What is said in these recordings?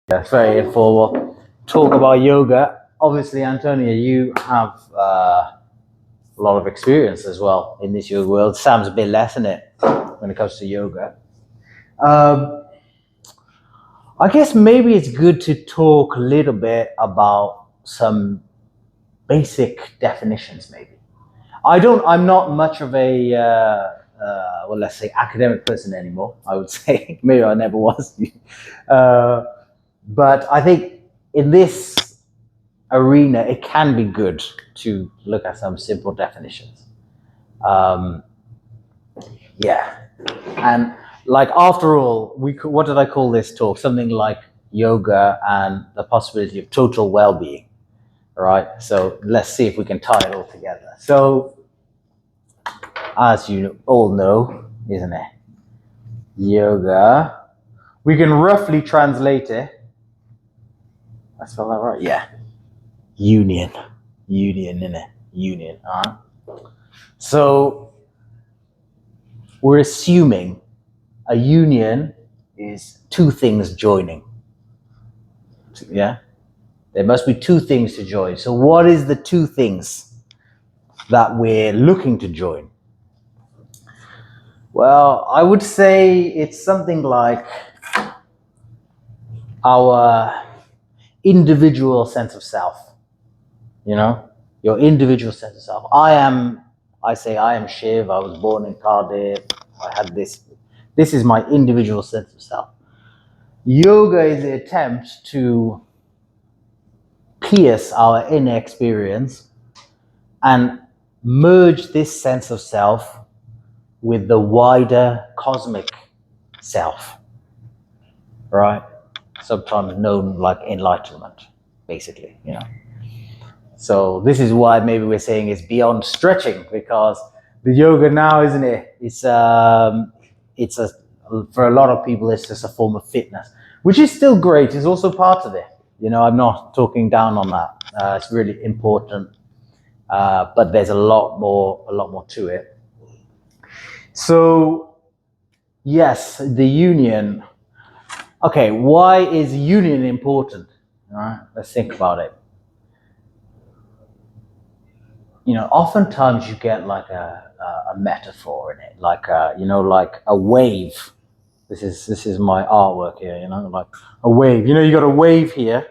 Yeah, it's very informal. Talk about yoga. Obviously, Antonia, you have a lot of experience as well in this yoga world. Sam's a bit less in it when it comes to yoga. I guess maybe it's good to talk a little bit about some basic definitions, maybe. I'm not much of a, well, let's say academic person anymore, I would say. Maybe I never was. But I think in this arena, it can be good to look at some simple definitions. Yeah. And like, after all, what did I call this talk? Something like yoga and the possibility of total well-being, right? So let's see if we can tie it all together. So, as you all know, isn't it? Yoga. We can roughly translate it. I spell that right? Yeah. Union, innit? Union. So we're assuming a union is two things joining. Yeah? There must be two things to join. So what is the two things that we're looking to join? Well, I would say it's something like our individual sense of self. You know, your individual sense of self. I am Shiv. I was born in Cardiff. I had this. This is my individual sense of self. Yoga is the attempt to pierce our inner experience and merge this sense of self with the wider cosmic self, right? Sometimes known like enlightenment, basically, you know. So this is why maybe we're saying it's beyond stretching, because the yoga now, isn't it? It's for a lot of people, it's just a form of fitness, which is still great. It's also part of it. You know, I'm not talking down on that. It's really important, but there's a lot more to it. So, yes, the union. Okay, why is union important? All right, let's think about it. You know, oftentimes you get like a metaphor in it, like like a wave. This is my artwork here. You know, like a wave. You know, you got a wave here.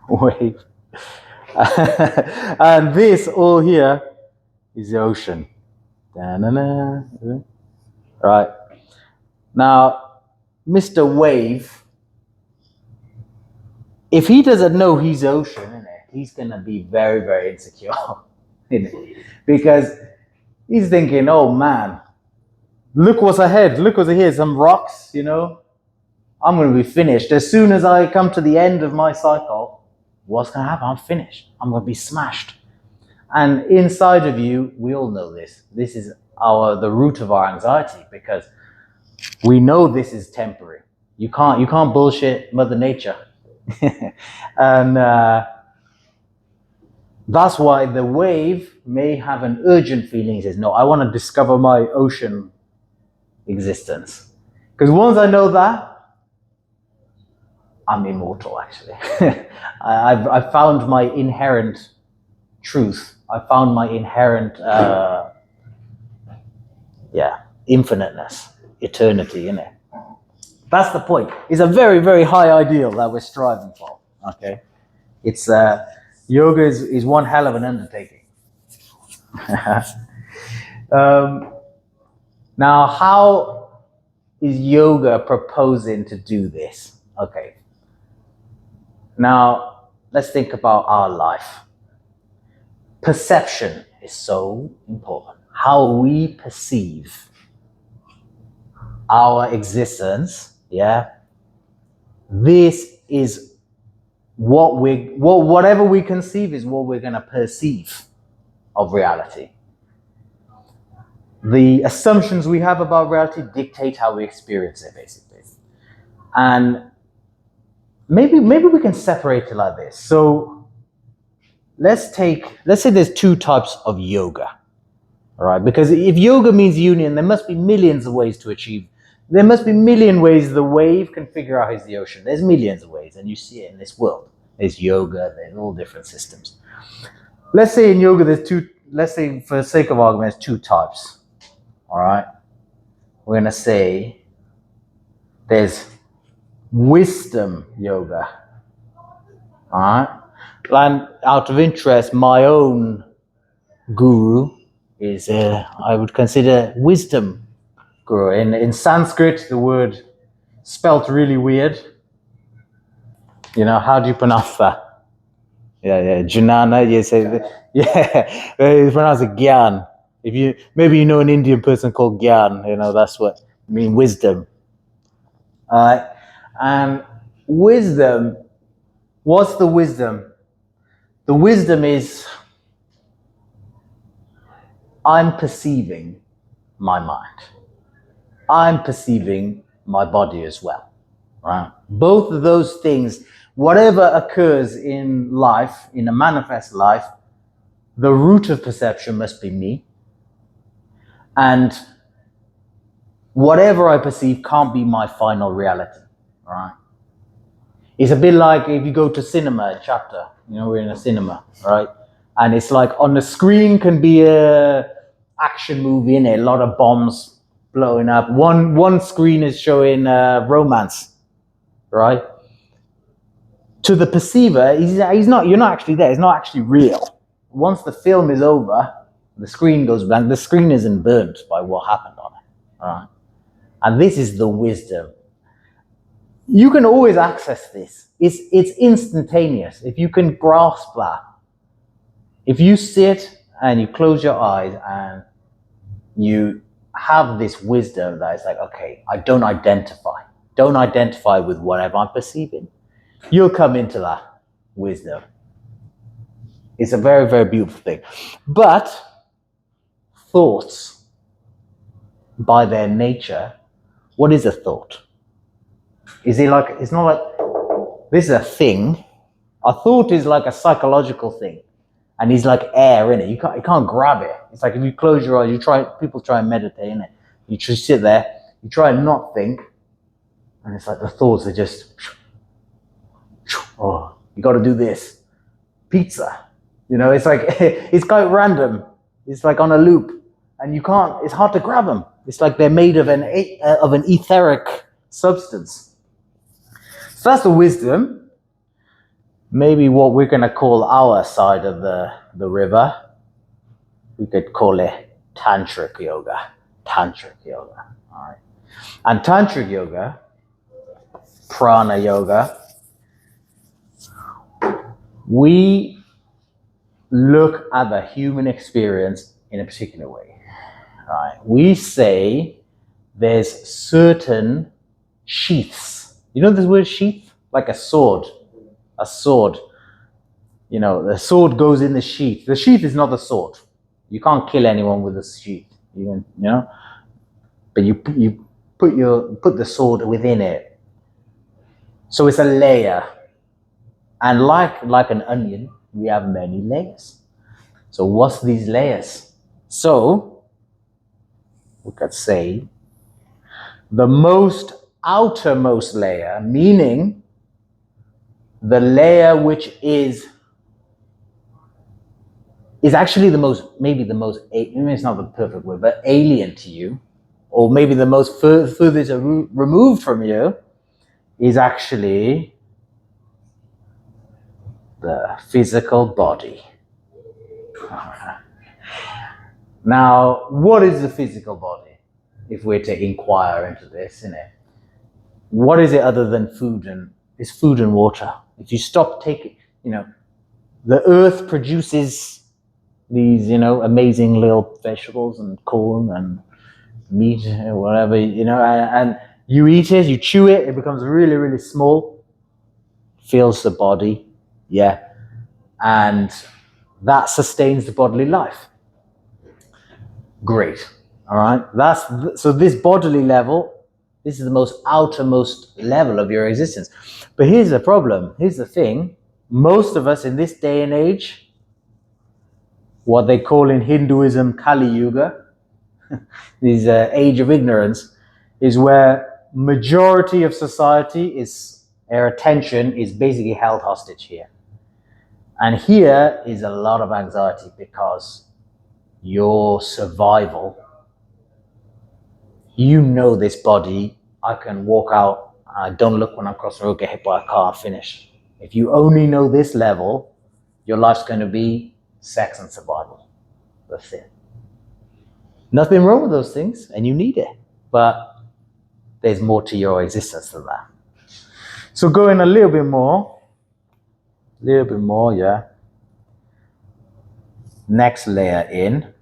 Wave. And this all here is the ocean. Da-na-na. Right. Now, Mr. Wave, if he doesn't know he's ocean, innit, he's going to be very, very insecure. Because he's thinking, oh man, look what's ahead. Look what's ahead. Some rocks, you know. I'm going to be finished. As soon as I come to the end of my cycle, what's going to happen? I'm finished. I'm going to be smashed. And inside of you, we all know this. This is the root of our anxiety, because we know this is temporary. You can't bullshit Mother Nature. And that's why the wave may have an urgent feeling. He says, no, I want to discover my ocean existence. Because once I know that, I'm immortal, actually. I've found my inherent truth. I found my inherent, infiniteness, eternity, innit? That's the point. It's a very, very high ideal that we're striving for, okay? It's, yoga is one hell of an undertaking. Now, how is yoga proposing to do this? Okay. Now, let's think about our life. Perception is so important. How we perceive our existence, yeah? This is whatever we conceive is what we're going to perceive of reality. The assumptions we have about reality dictate how we experience it, basically. And maybe we can separate it like this. So let's say there's two types of yoga, all right? Because if yoga means union, there must be millions of ways to achieve There must be a million ways the wave can figure out he's the ocean. There's millions of ways, and you see it in this world. There's yoga, there's all different systems. Let's say in yoga there's two, let's say for the sake of argument, there's two types. All right? We're going to say there's wisdom yoga. All right? And out of interest, my own guru is, I would consider wisdom guru. In Sanskrit, the word spelt really weird. You know, how do you pronounce that? Yeah, Janana, you say, yeah, you pronounce it Gyan. If you, maybe you know an Indian person called Gyan, you know, that's what I mean, wisdom. And wisdom, what's the wisdom? The wisdom is I'm perceiving my mind. I'm perceiving my body as well, right? Both of those things, whatever occurs in life, in a manifest life, the root of perception must be me. And whatever I perceive can't be my final reality, right? It's a bit like if you go to cinema in Chapter, you know, we're in a cinema, right? And it's like on the screen can be a action movie in it, a lot of bombs blowing up. One screen is showing romance, right? To the perceiver, he's not. You're not actually there. It's not actually real. Once the film is over, the screen goes blank. The screen isn't burnt by what happened on it, right? And this is the wisdom. You can always access this. It's instantaneous. If you can grasp that, if you sit and you close your eyes and you have this wisdom that is like, okay, I don't identify with whatever I'm perceiving, you'll come into that wisdom. It's a very, very beautiful thing. But thoughts, by their nature, what is a thought? Is it like, it's not like, this is a thing. A thought is like a psychological thing. And it's like air in it. You can't grab it. It's like if you close your eyes, people try and meditate in it. You just sit there, you try and not think, and it's like the thoughts are just, oh, you got to do this. Pizza. You know, it's like, it's quite random. It's like on a loop. And you can't, it's hard to grab them. It's like they're made of an etheric substance. So that's the wisdom. Maybe what we're going to call our side of the river, we could call it Tantric Yoga. Tantric Yoga. All right. And Tantric Yoga, Prana Yoga, we look at the human experience in a particular way. All right. We say there's certain sheaths. You know this word sheath? Like a sword. A sword. You know, the sword goes in the sheath. The sheath is not the sword. You can't kill anyone with a sheath. You know? But you put the sword within it. So it's a layer. And like an onion, we have many layers. So what's these layers? So we could say the most outermost layer, meaning the layer which is actually maybe it's not the perfect word, but alien to you, or maybe the most furthest removed from you, is actually the physical body. Now, what is the physical body? If we're to inquire into this, what is it other than food it's food and water? If you stop taking, the earth produces these, amazing little vegetables and corn and meat and whatever, and you eat it, you chew it, it becomes really, really small, fills the body, and that sustains the bodily life. Great, all right? So this bodily level, this is the most outermost level of your existence. But here's the problem, here's the thing, most of us in this day and age, what they call in Hinduism Kali Yuga, this age of ignorance, is where majority of society is, their attention is basically held hostage here. And here is a lot of anxiety because your survival, you know this body, I can walk out, I don't look when I'm crossing the road, get hit by a car, finish. If you only know this level, your life's going to be sex and survival. That's it. Nothing wrong with those things, and you need it. But there's more to your existence than that. So going a little bit more, yeah. Next layer in.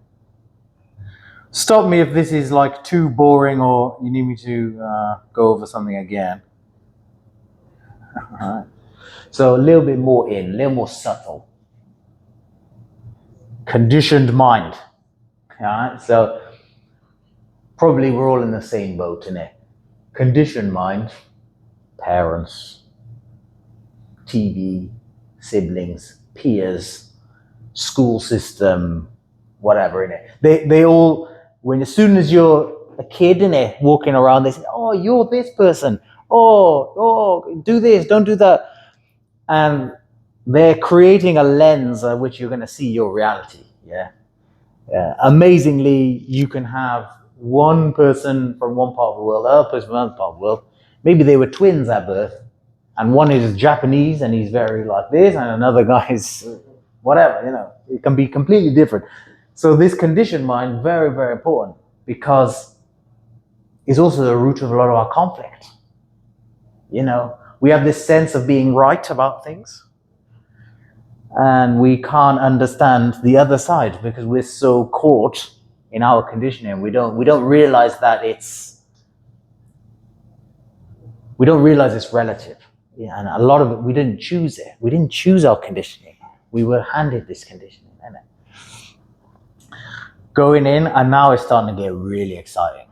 Stop me if this is like too boring or you need me to go over something again. All right. So a little bit more in, a little more subtle. Conditioned mind. All right. So probably we're all in the same boat, innit? Conditioned mind, parents, TV, siblings, peers, school system, whatever, innit? They all, when as soon as you're a kid, innit, walking around, they say, oh, you're this person. Oh, do this, don't do that. And they're creating a lens at which you're going to see your reality. Yeah. Amazingly, you can have one person from one part of the world, another person from another part of the world. Maybe they were twins at birth, and one is Japanese and he's very like this, and another guy is whatever, you know. It can be completely different. So this conditioned mind, very, very important, because it's also the root of a lot of our conflict. You know, we have this sense of being right about things, and we can't understand the other side because we're so caught in our conditioning. We don't realize that we don't realize it's relative. Yeah, and a lot of it, we didn't choose it. We didn't choose our conditioning. We were handed this conditioning, isn't it? Going in, and now it's starting to get really exciting.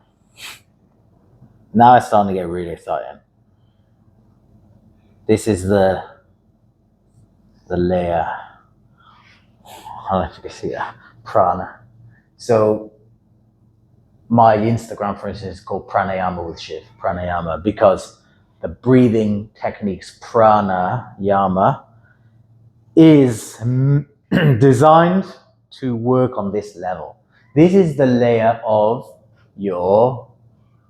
This is the layer. I'll let you see that. Prana. So my Instagram, for instance, is called Pranayama with Shiv. Pranayama, because the breathing techniques, pranayama, is designed to work on this level. This is the layer of your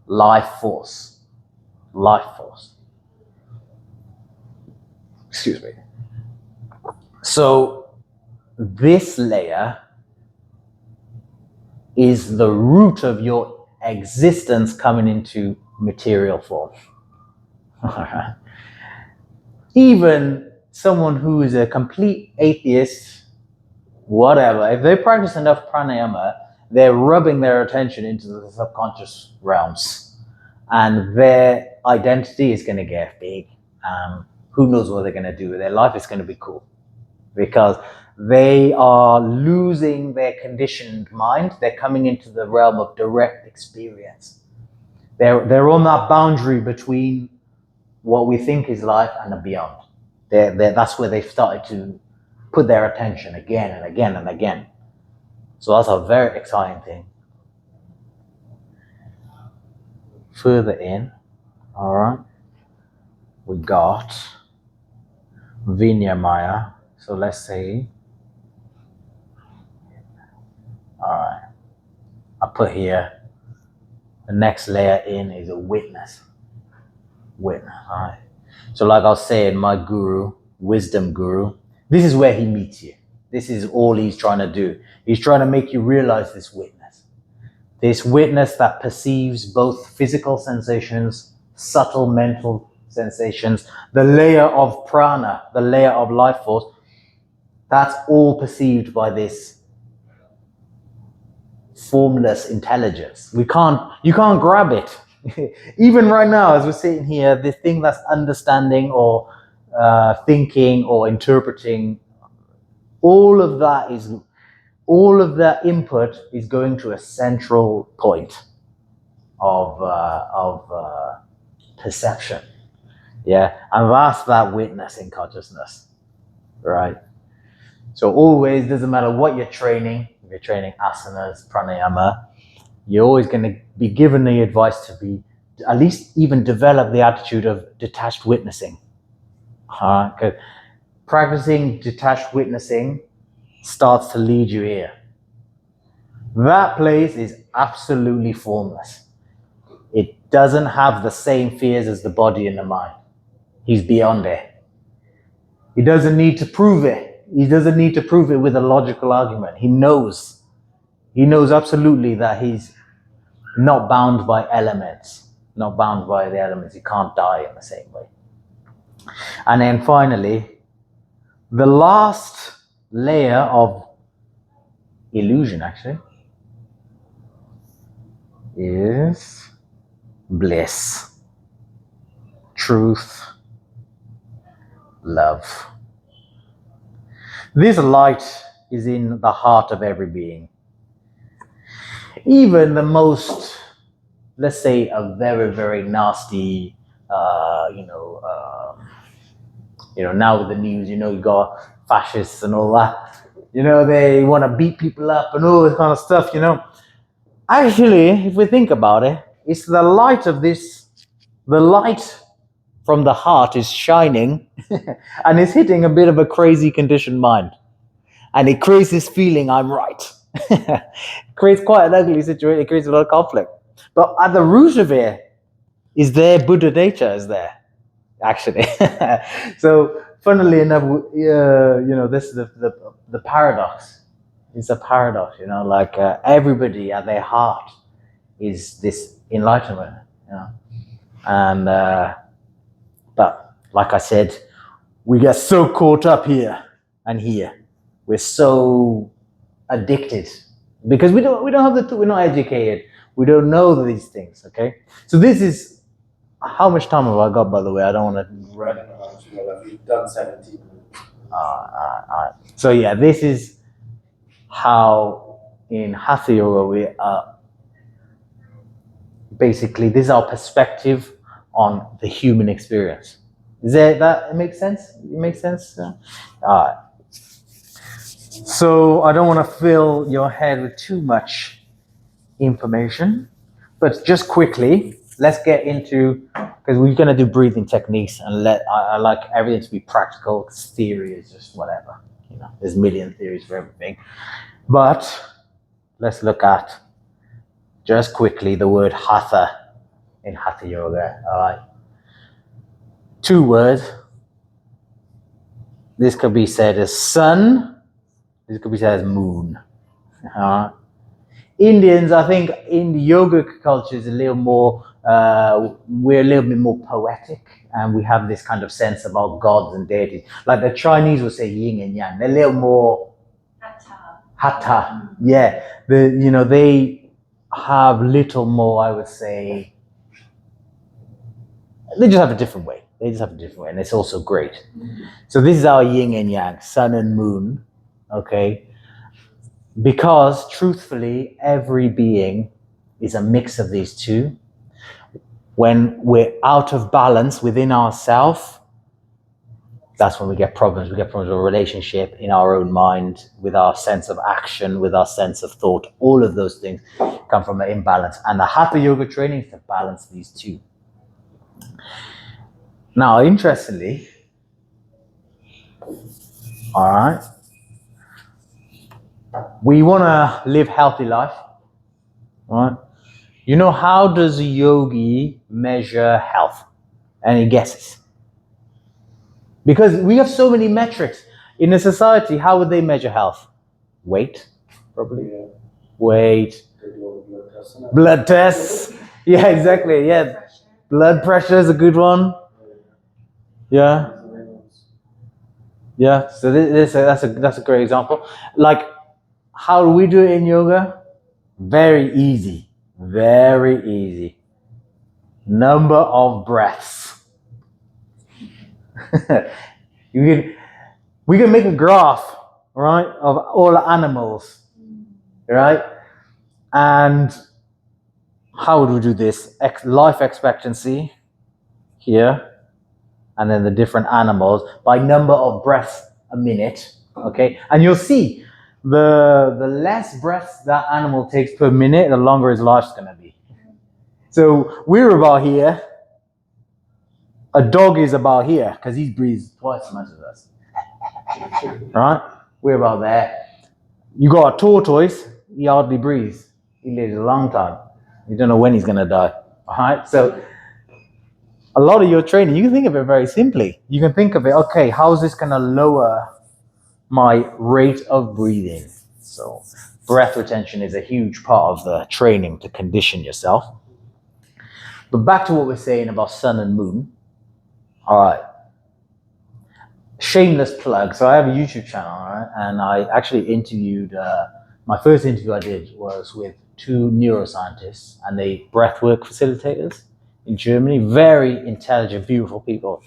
life force. Excuse me. So this layer is the root of your existence coming into material form. Even someone who is a complete atheist, whatever, if they practice enough pranayama, they're rubbing their attention into the subconscious realms, and their identity is going to get big. Who knows what they're going to do with their life? It's going to be cool, because they are losing their conditioned mind. They're coming into the realm of direct experience. They're on that boundary between what we think is life and the beyond. That's where they've started to put their attention again and again and again. So that's a very exciting thing. Further in, all right, we got Vinyamaya. So let's say, all right, I put here, the next layer in is a witness. All right. So like I was saying, my guru, wisdom guru, this is where he meets you. This is all he's trying to do. He's trying to make you realize this witness. This witness that perceives both physical sensations, subtle mental sensations, the layer of prana, the layer of life force, that's all perceived by this formless intelligence. You can't grab it. Even right now, as we're sitting here, the thing that's understanding or thinking or interpreting, all of that input is going to a central point of perception. Yeah, and that's that witness in consciousness, right? So always, doesn't matter what you're training, if you're training asanas, pranayama, you're always going to be given the advice to be at least even develop the attitude of detached witnessing. 'Cause practicing detached witnessing starts to lead you here. That place is absolutely formless. It doesn't have the same fears as the body and the mind. He's beyond it. He doesn't need to prove it. He doesn't need to prove it with a logical argument. He knows. He knows absolutely that he's not bound by elements. Not bound by the elements. He can't die in the same way. And then finally, the last layer of illusion actually is bliss, truth, love. This light is in the heart of every being. Even the most, let's say, a very, very nasty, now with the news, you got fascists and all that. They want to beat people up and all this kind of stuff, Actually, if we think about it, it's the light of this, the light from the heart is shining and it's hitting a bit of a crazy conditioned mind. And it creates this feeling, I'm right. It creates quite an ugly situation. It creates a lot of conflict. But at the root of it is there Buddha nature is there, actually. So, funnily enough, this is the paradox. It's a paradox, everybody at their heart is this enlightenment, And, but like I said, we get so caught up here and here. We're so addicted because we don't have we're not educated. We don't know these things, okay? So this is, how much time have I got, by the way? I don't want to run. We've done 17 minutes. So yeah, this is how in Hatha Yoga we are, basically, this is our perspective on the human experience. That makes sense? It makes sense? All right. So I don't want to fill your head with too much information, but just quickly, let's get into, because we're going to do breathing techniques, and I like everything to be practical, because theory is just whatever. There's a million theories for everything. But let's look at, just quickly, the word hatha in Hatha Yoga. All right. 2 words. This could be said as sun. This could be said as moon. Indians, I think, in the yogic culture is a little more, we're a little bit more poetic, and we have this kind of sense about gods and deities. Like the Chinese will say yin and yang. They're a little more hatha. Yeah. They have little more, I would say, they just have a different way. And it's also great. So this is our yin and yang, sun and moon, okay? Because truthfully, every being is a mix of these two. When we're out of balance within ourselves, that's when we get problems. We get problems with relationship, in our own mind, with our sense of action, with our sense of thought. All of those things come from an imbalance. And the Hatha Yoga training is to balance these two. Now, interestingly, all right, we want to live healthy life, all right? How does a yogi measure health? Any guesses? Because we have so many metrics. In a society, how would they measure health? Weight, probably. Yeah. Weight. Blood tests. Yeah, exactly. Yeah. Blood pressure is a good one. Yeah. Yeah. So that's a great example. Like, how do we do it in yoga? Very easy. Very easy. Number of breaths. We can make a graph, right, of all animals, right? And how would we do this? Life expectancy here, and then the different animals by number of breaths a minute, okay? And you'll see the less breaths that animal takes per minute, the longer his life's going to be. So we're about here. A dog is about here because he breathes twice as much as us. Right? We're about there. You got a tortoise, he hardly breathes. He lives a long time. You don't know when he's going to die. All right? So a lot of your training, you can think of it very simply. You can think of it, okay, how is this going to lower my rate of breathing? So breath retention is a huge part of the training to condition yourself. But back to what we're saying about sun and moon. All right. Shameless plug. So I have a YouTube channel, right? And I actually interviewed, my first interview I did was with 2 neuroscientists and they breathwork facilitators in Germany. Very intelligent, beautiful people.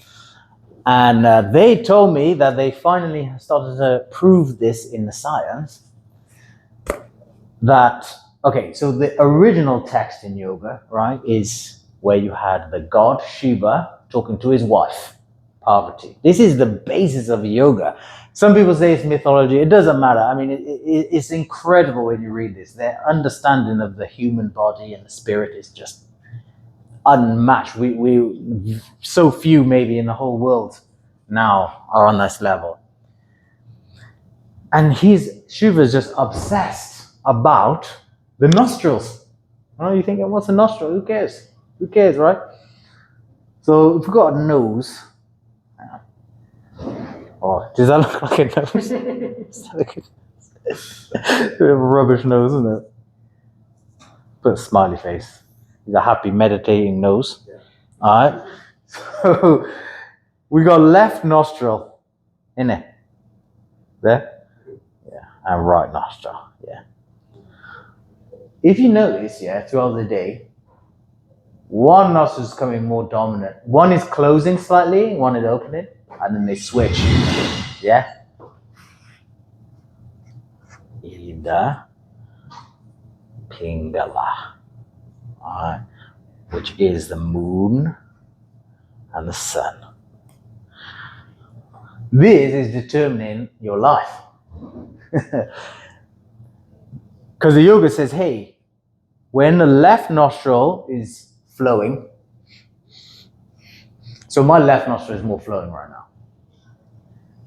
And they told me that they finally started to prove this in the science. That, okay, so the original text in yoga, right, is where you had the god Shiva talking to his wife, Parvati. This is the basis of yoga. Some people say it's mythology. It doesn't matter. I mean, it's incredible when you read this. Their understanding of the human body and the spirit is just unmatched. We so few maybe in the whole world now are on this level. And Shiva's just obsessed about the nostrils. Oh, you thinking, what's a nostril? Who cares? Who cares, right? So if you've got a nose, oh, does that look like a nose? Does that look a bit of a rubbish nose, isn't it? Put a smiley face. He's a happy meditating nose. Yeah. All right. So we got left nostril, in it. There? Yeah. And right nostril. Yeah. If you notice, yeah, throughout the day, one nostril is becoming more dominant. One is closing slightly, one is opening, and then they switch. Yeah? Ida, Pingala. Alright. Which is the moon and the sun. This is determining your life. Because the yoga says, hey, when the left nostril is flowing, so my left nostril is more flowing right now.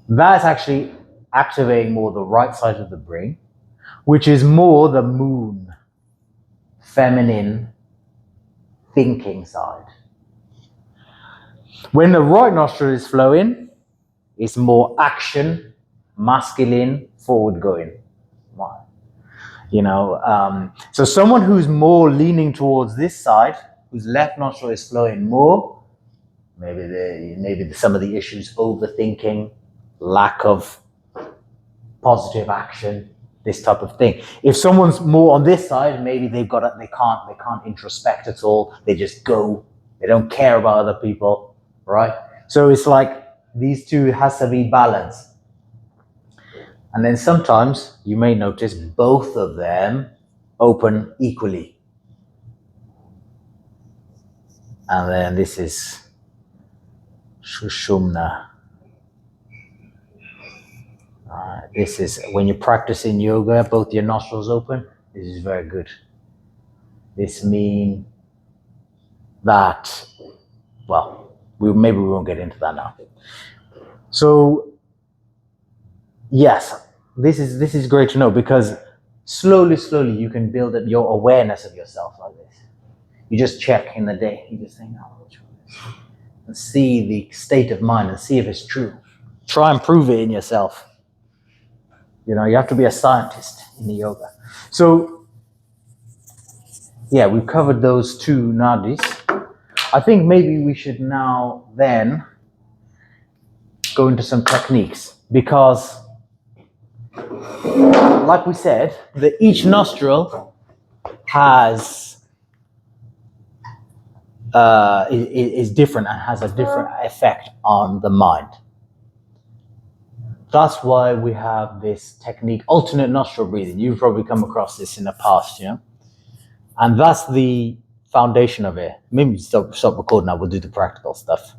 That's actually activating more the right side of the brain, which is more the moon, feminine thinking side. When the right nostril is flowing, it's more action, masculine, forward going. You know, so someone who's more leaning towards this side, whose left nostril is flowing more, maybe some of the issues, overthinking, lack of positive action, this type of thing. If someone's more on this side, maybe they can't introspect at all. They just go. They don't care about other people, right? So it's like these two has to be balanced. And then sometimes you may notice both of them open equally. And then this is Shushumna. This is when you're practicing yoga, both your nostrils open. This is very good. This means that, well, maybe we won't get into that now. So, yes, this is great to know because slowly you can build up your awareness of yourself like this. You just check in the day. You just think, oh, which one is it? And see the state of mind and see if it's true. Try and prove it in yourself. You know, you have to be a scientist in the yoga. So, yeah, we've covered those 2 nadis. I think maybe we should now then go into some techniques because, like we said, each nostril has is different and has a different effect on the mind. That's why we have this technique, alternate nostril breathing. You've probably come across this in the past, you know? And that's the foundation of it. Maybe stop recording now, we'll do the practical stuff.